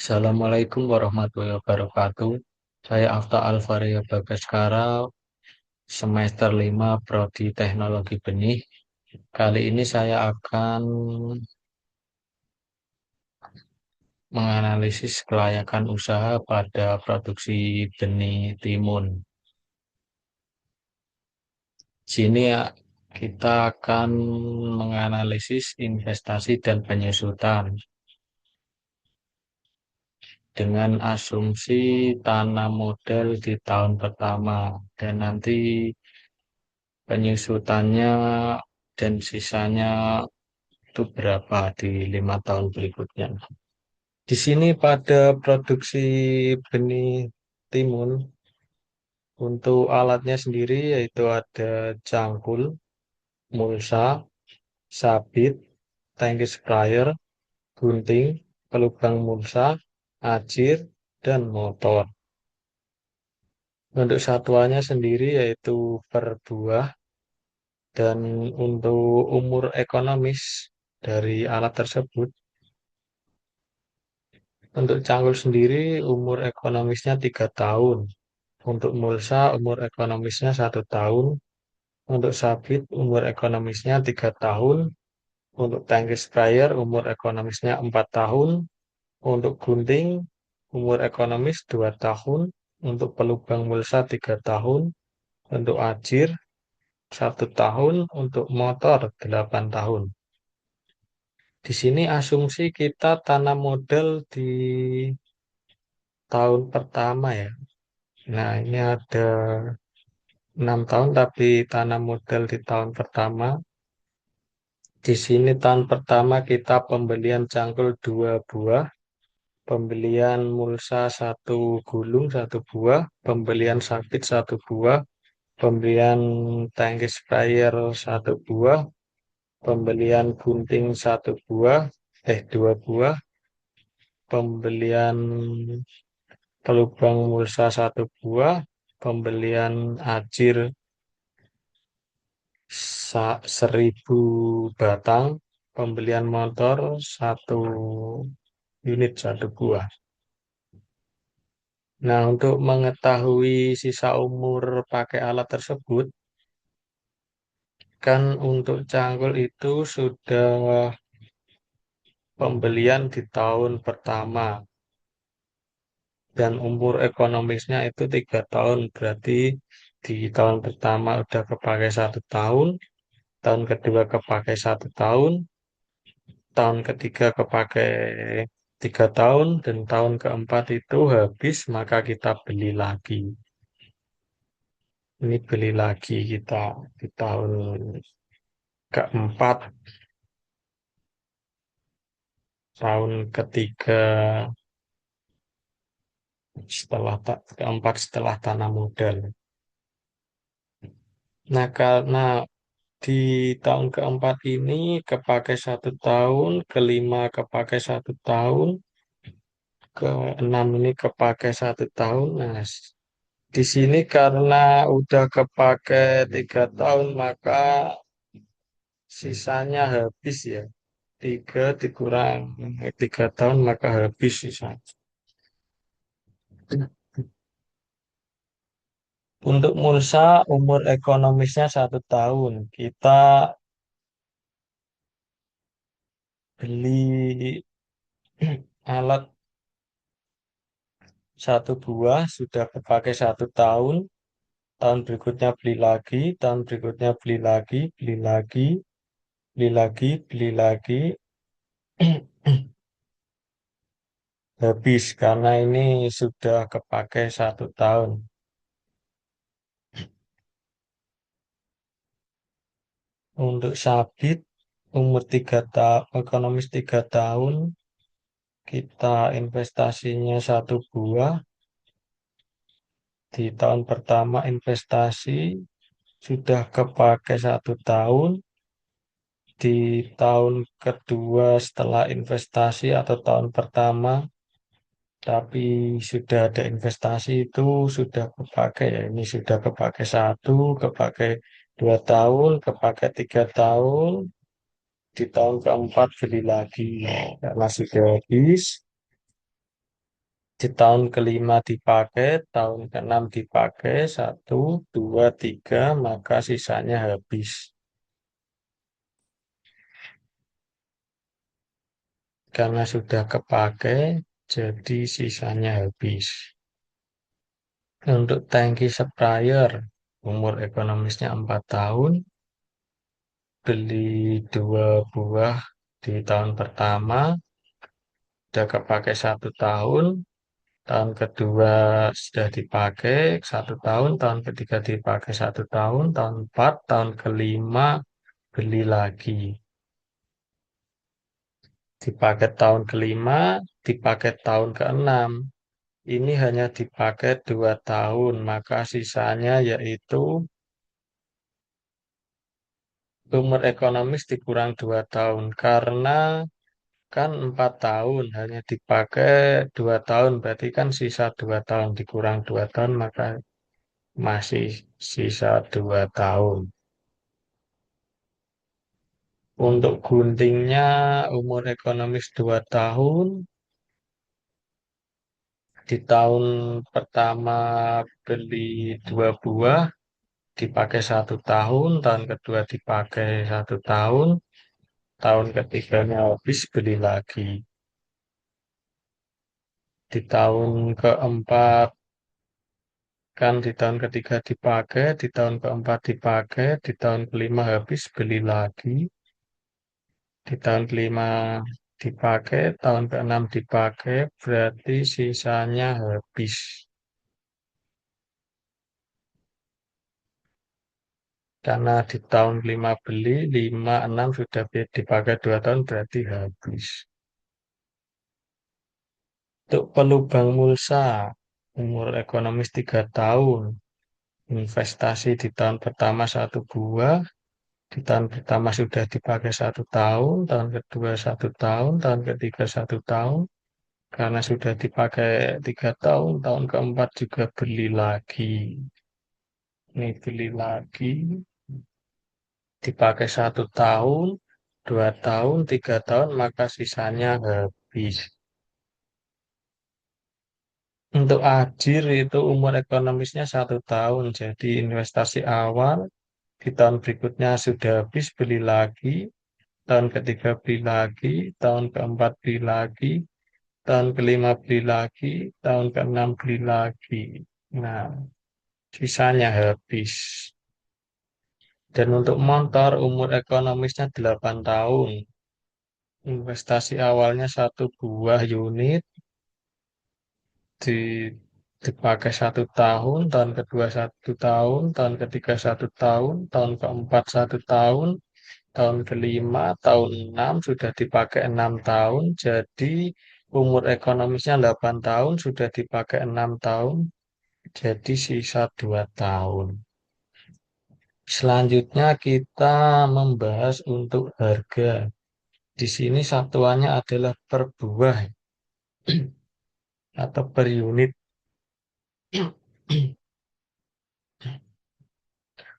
Assalamualaikum warahmatullahi wabarakatuh. Saya Afta Alvaria Bagaskara, semester 5 Prodi Teknologi Benih. Kali ini saya akan menganalisis kelayakan usaha pada produksi benih timun. Sini ya, kita akan menganalisis investasi dan penyusutan dengan asumsi tanam modal di tahun pertama dan nanti penyusutannya dan sisanya itu berapa di 5 tahun berikutnya. Di sini pada produksi benih timun untuk alatnya sendiri yaitu ada cangkul, mulsa, sabit, tangki sprayer, gunting, pelubang mulsa, acir, dan motor. Untuk satuannya sendiri yaitu per buah dan untuk umur ekonomis dari alat tersebut. Untuk cangkul sendiri umur ekonomisnya 3 tahun. Untuk mulsa umur ekonomisnya 1 tahun. Untuk sabit umur ekonomisnya 3 tahun. Untuk tangki sprayer umur ekonomisnya 4 tahun. Untuk gunting umur ekonomis 2 tahun. Untuk pelubang mulsa 3 tahun. Untuk ajir 1 tahun. Untuk motor 8 tahun. Di sini asumsi kita tanam modal di tahun pertama ya. Nah, ini ada 6 tahun tapi tanam modal di tahun pertama. Di sini tahun pertama kita pembelian cangkul 2 buah, pembelian mulsa 1 gulung 1 buah, pembelian sabit 1 buah, pembelian tangki sprayer 1 buah, pembelian gunting 1 buah, 2 buah, pembelian pelubang mulsa 1 buah, pembelian ajir 1.000 batang, pembelian motor 1 unit 1 buah. Nah, untuk mengetahui sisa umur pakai alat tersebut, kan untuk cangkul itu sudah pembelian di tahun pertama dan umur ekonomisnya itu 3 tahun, berarti di tahun pertama udah kepakai 1 tahun, tahun kedua kepakai 1 tahun, tahun ketiga kepakai 3 tahun, dan tahun keempat itu habis, maka kita beli lagi. Ini beli lagi kita di tahun keempat, tahun ketiga keempat setelah tanam modal. Nah, karena di tahun keempat ini kepakai 1 tahun, kelima kepakai 1 tahun, keenam ini kepakai 1 tahun. Nah, di sini karena udah kepakai 3 tahun, maka sisanya habis ya. 3 dikurang 3 tahun, maka habis sisanya. Untuk mulsa, umur ekonomisnya 1 tahun. Kita beli alat 1 buah, sudah kepakai 1 tahun. Tahun berikutnya beli lagi, tahun berikutnya beli lagi, beli lagi, beli lagi, beli lagi. Habis karena ini sudah kepakai 1 tahun. Untuk sabit umur 3 tahun, ekonomis 3 tahun, kita investasinya 1 buah. Di tahun pertama investasi sudah kepakai 1 tahun. Di tahun kedua setelah investasi atau tahun pertama, tapi sudah ada investasi itu sudah kepakai ya. Ini sudah kepakai 1, kepakai 2 tahun, kepakai 3 tahun. Di tahun keempat beli lagi karena sudah habis. Di tahun kelima dipakai, tahun keenam dipakai, satu, dua, tiga, maka sisanya habis. Karena sudah kepakai, jadi sisanya habis. Untuk tangki sprayer, umur ekonomisnya 4 tahun, beli 2 buah di tahun pertama, udah kepakai 1 tahun, tahun kedua sudah dipakai 1 tahun, tahun ketiga dipakai 1 tahun, tahun empat, tahun kelima beli lagi. Dipakai tahun kelima, dipakai tahun keenam. Ini hanya dipakai 2 tahun, maka sisanya yaitu umur ekonomis dikurang 2 tahun. Karena kan 4 tahun, hanya dipakai 2 tahun, berarti kan sisa 2 tahun, dikurang 2 tahun, maka masih sisa 2 tahun. Untuk guntingnya umur ekonomis 2 tahun, di tahun pertama beli 2 buah, dipakai 1 tahun, tahun kedua dipakai 1 tahun, tahun ketiganya habis beli lagi. Di tahun keempat kan di tahun ketiga dipakai, di tahun keempat dipakai, di tahun kelima habis beli lagi, di tahun kelima dipakai, tahun keenam dipakai, berarti sisanya habis. Karena di tahun kelima beli, 5, 6 sudah dipakai 2 tahun, berarti habis. Untuk pelubang mulsa, umur ekonomis 3 tahun, investasi di tahun pertama 1 buah, di tahun pertama sudah dipakai 1 tahun, tahun kedua 1 tahun, tahun ketiga 1 tahun, karena sudah dipakai 3 tahun, tahun keempat juga beli lagi. Ini beli lagi, dipakai 1 tahun, 2 tahun, 3 tahun, maka sisanya habis. Untuk ajir itu umur ekonomisnya 1 tahun, jadi investasi awal di tahun berikutnya sudah habis beli lagi, tahun ketiga beli lagi, tahun keempat beli lagi, tahun kelima beli lagi, tahun keenam beli lagi. Nah, sisanya habis. Dan untuk motor umur ekonomisnya 8 tahun. Investasi awalnya 1 buah unit, di, dipakai 1 tahun, tahun kedua 1 tahun, tahun ketiga 1 tahun, tahun keempat 1 tahun, tahun kelima, tahun enam sudah dipakai 6 tahun, jadi umur ekonomisnya 8 tahun, sudah dipakai 6 tahun, jadi sisa 2 tahun. Selanjutnya kita membahas untuk harga. Di sini satuannya adalah per buah atau per unit.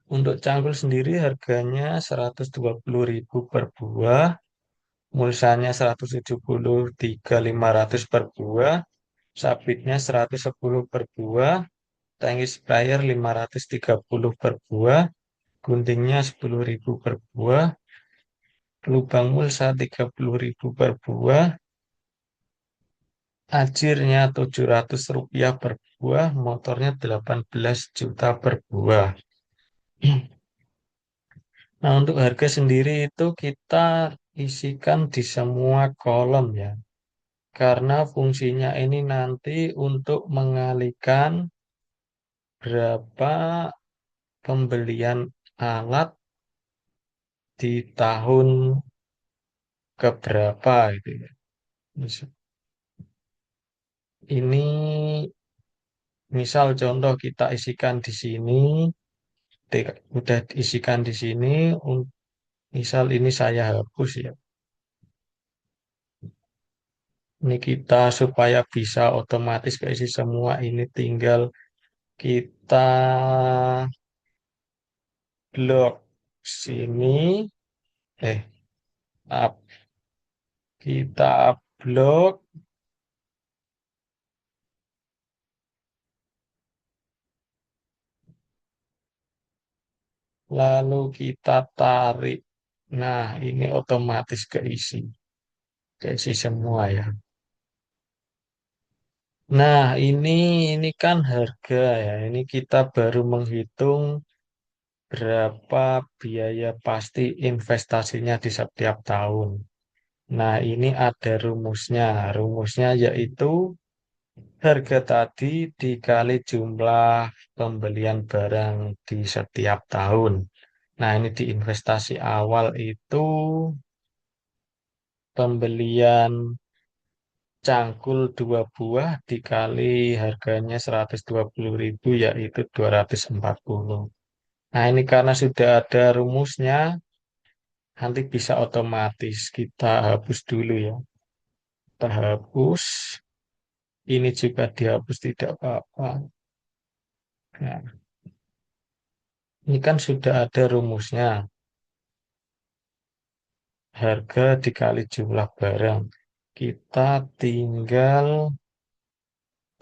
Untuk cangkul sendiri harganya 120.000 per buah, mulsanya 173.500 per buah, sabitnya 110 per buah, tangki sprayer 530 per buah, guntingnya 10.000 per buah, lubang mulsa 30.000 per buah, ajirnya Rp700 per buah, motornya 18 juta per buah. Nah, untuk harga sendiri itu kita isikan di semua kolom ya. Karena fungsinya ini nanti untuk mengalihkan berapa pembelian alat di tahun keberapa itu ya. Ini misal contoh kita isikan di sini, udah diisikan di sini, misal ini saya hapus ya. Ini kita supaya bisa otomatis keisi semua, ini tinggal kita blok sini, eh, up, kita blok lalu kita tarik. Nah, ini otomatis keisi semua ya. Nah, ini kan harga ya. Ini kita baru menghitung berapa biaya pasti investasinya di setiap tahun. Nah, ini ada rumusnya. Rumusnya yaitu harga tadi dikali jumlah pembelian barang di setiap tahun. Nah, ini di investasi awal itu pembelian cangkul dua buah dikali harganya 120.000 yaitu 240. Nah, ini karena sudah ada rumusnya, nanti bisa otomatis kita hapus dulu ya. Kita hapus, ini juga dihapus tidak apa-apa. Nah, ini kan sudah ada rumusnya, harga dikali jumlah barang. Kita tinggal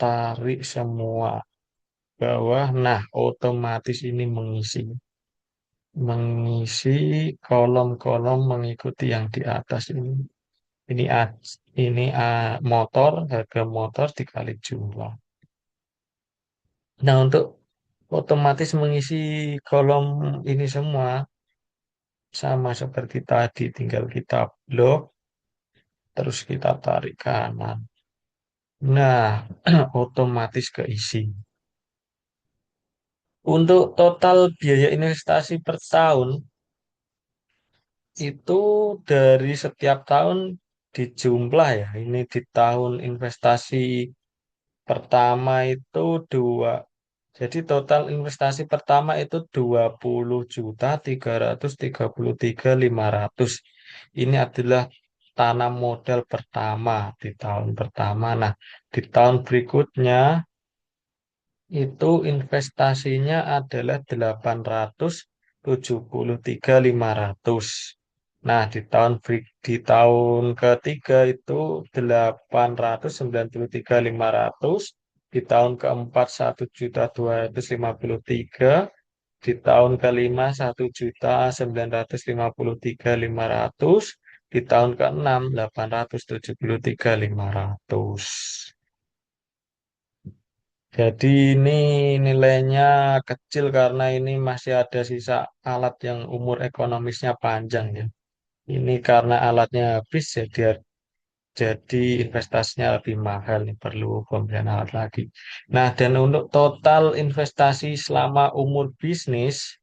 tarik semua bawah, nah otomatis ini mengisi kolom-kolom mengikuti yang di atas ini. Ini motor, harga motor dikali jumlah. Nah, untuk otomatis mengisi kolom ini semua sama seperti tadi, tinggal kita blok, terus kita tarik kanan. Nah, otomatis keisi. Untuk total biaya investasi per tahun itu dari setiap tahun dijumlah ya. Ini di tahun investasi pertama itu dua. Jadi total investasi pertama itu 20.333.500. Ini adalah tanam modal pertama di tahun pertama. Nah, di tahun berikutnya itu investasinya adalah 873.500. Nah, di tahun ketiga itu 893.500, di tahun keempat 1.253, di tahun kelima 1.953.500, di tahun keenam 873.500. Jadi ini nilainya kecil karena ini masih ada sisa alat yang umur ekonomisnya panjang ya. Ini karena alatnya habis jadi investasinya lebih mahal nih, perlu pembelian alat lagi. Nah, dan untuk total investasi selama umur bisnis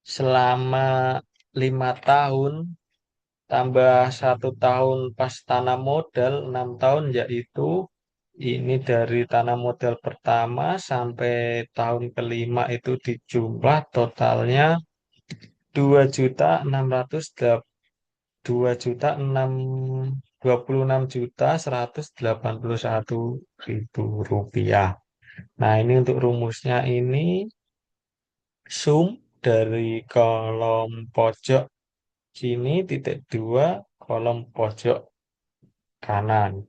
selama 5 tahun tambah 1 tahun pas tanam modal 6 tahun, yaitu ini dari tanam modal pertama sampai tahun kelima itu dijumlah totalnya 2.681.181.000 rupiah. Nah, ini untuk rumusnya ini sum dari kolom pojok sini titik dua kolom pojok kanan.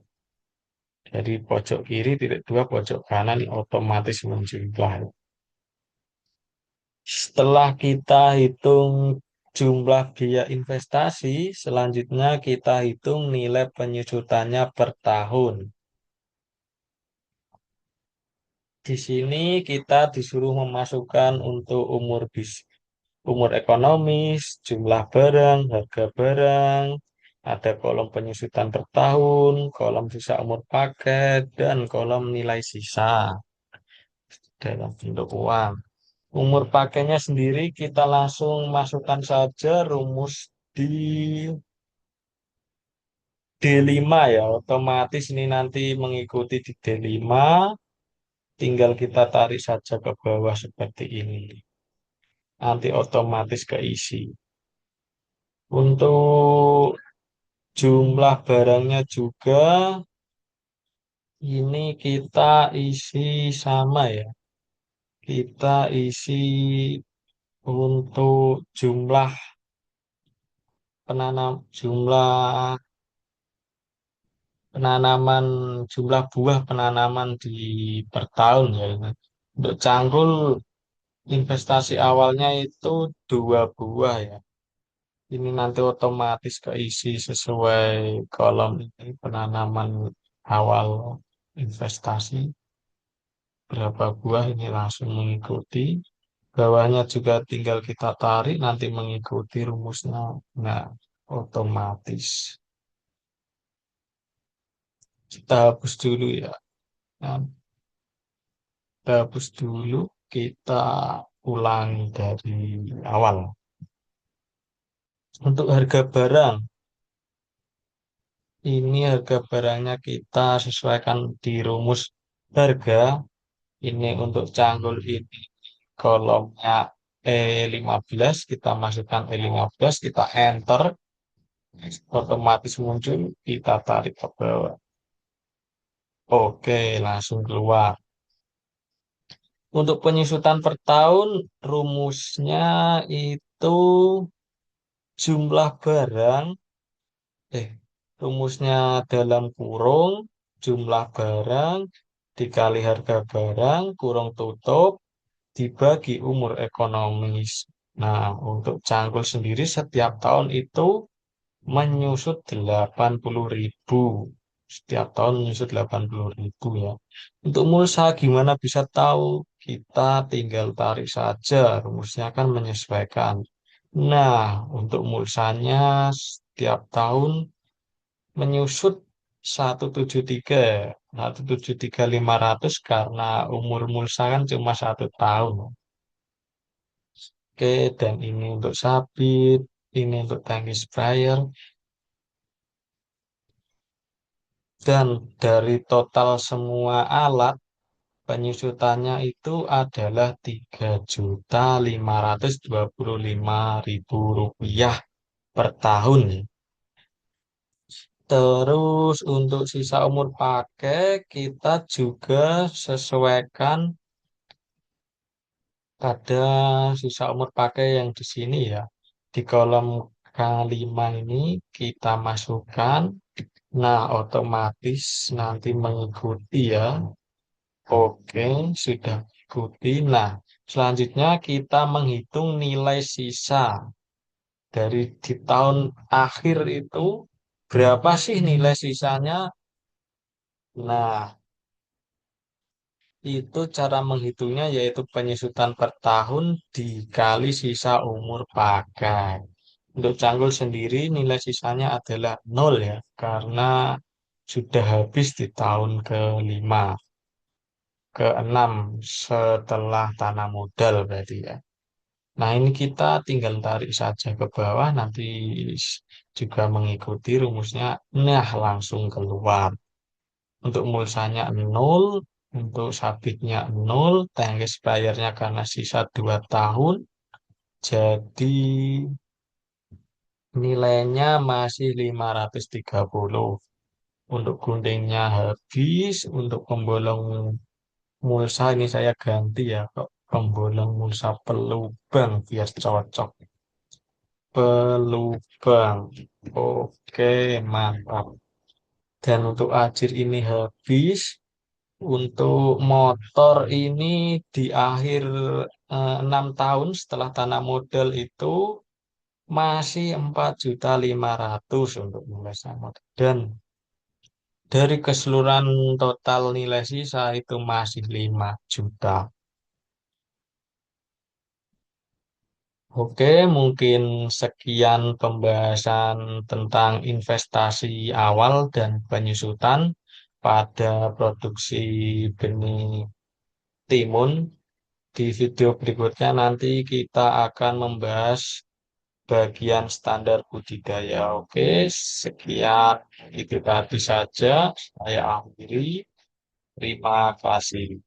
Dari pojok kiri titik dua pojok kanan otomatis menjumlah. Setelah kita hitung jumlah biaya investasi, selanjutnya kita hitung nilai penyusutannya per tahun. Di sini kita disuruh memasukkan untuk umur ekonomis, jumlah barang, harga barang, ada kolom penyusutan per tahun, kolom sisa umur paket, dan kolom nilai sisa dalam bentuk uang. Umur pakainya sendiri kita langsung masukkan saja rumus di D5 ya. Otomatis ini nanti mengikuti di D5, tinggal kita tarik saja ke bawah seperti ini. Nanti otomatis keisi. Untuk jumlah barangnya juga ini kita isi sama ya. Kita isi untuk jumlah penanaman jumlah buah penanaman di per tahun ya. Untuk cangkul investasi awalnya itu 2 buah ya. Ini nanti otomatis keisi sesuai kolom ini penanaman awal investasi. Berapa buah ini langsung mengikuti. Bawahnya juga tinggal kita tarik nanti mengikuti rumusnya. Nah, otomatis. Kita hapus dulu ya. Nah, kita hapus dulu. Kita ulangi dari awal. Untuk harga barang, ini harga barangnya kita sesuaikan di rumus harga. Ini untuk canggul ini kolomnya E15, kita masukkan E15, kita enter, otomatis muncul, kita tarik ke bawah. Oke, langsung keluar. Untuk penyusutan per tahun, rumusnya itu jumlah barang, eh, rumusnya dalam kurung, jumlah barang, dikali harga barang, kurung tutup, dibagi umur ekonomis. Nah, untuk cangkul sendiri setiap tahun itu menyusut 80.000. Setiap tahun menyusut 80.000 ya. Untuk mulsa gimana bisa tahu? Kita tinggal tarik saja, rumusnya kan menyesuaikan. Nah, untuk mulsanya setiap tahun menyusut 173, 173.500 karena umur mulsa kan cuma 1 tahun. Oke, dan ini untuk sabit, ini untuk tangki sprayer, dan dari total semua alat penyusutannya itu adalah 3.525.000 rupiah per tahun. Terus untuk sisa umur pakai kita juga sesuaikan pada sisa umur pakai yang di sini ya. Di kolom K5 ini kita masukkan. Nah, otomatis nanti mengikuti ya. Oke, sudah mengikuti. Nah, selanjutnya kita menghitung nilai sisa dari di tahun akhir itu berapa sih nilai sisanya? Nah, itu cara menghitungnya yaitu penyusutan per tahun dikali sisa umur pakai. Untuk canggul sendiri nilai sisanya adalah nol ya, karena sudah habis di tahun ke-5, ke-6 setelah tanah modal berarti ya. Nah, ini kita tinggal tarik saja ke bawah, nanti juga mengikuti rumusnya. Nah, langsung keluar. Untuk mulsanya nol, untuk sabitnya nol, tangki bayarnya karena sisa 2 tahun, jadi nilainya masih 530. Untuk guntingnya habis, untuk pembolong mulsa ini saya ganti ya, kok pembolong mulsa pelubang biar cocok. Pelubang. Oke, mantap. Dan untuk ajir ini habis. Untuk motor ini di akhir 6 tahun setelah tanah modal itu masih 4.500.000 untuk nilai sama. Dan dari keseluruhan total nilai sisa itu masih 5 juta. Oke, mungkin sekian pembahasan tentang investasi awal dan penyusutan pada produksi benih timun. Di video berikutnya nanti kita akan membahas bagian standar budidaya. Oke, sekian itu tadi saja. Saya akhiri. Terima kasih.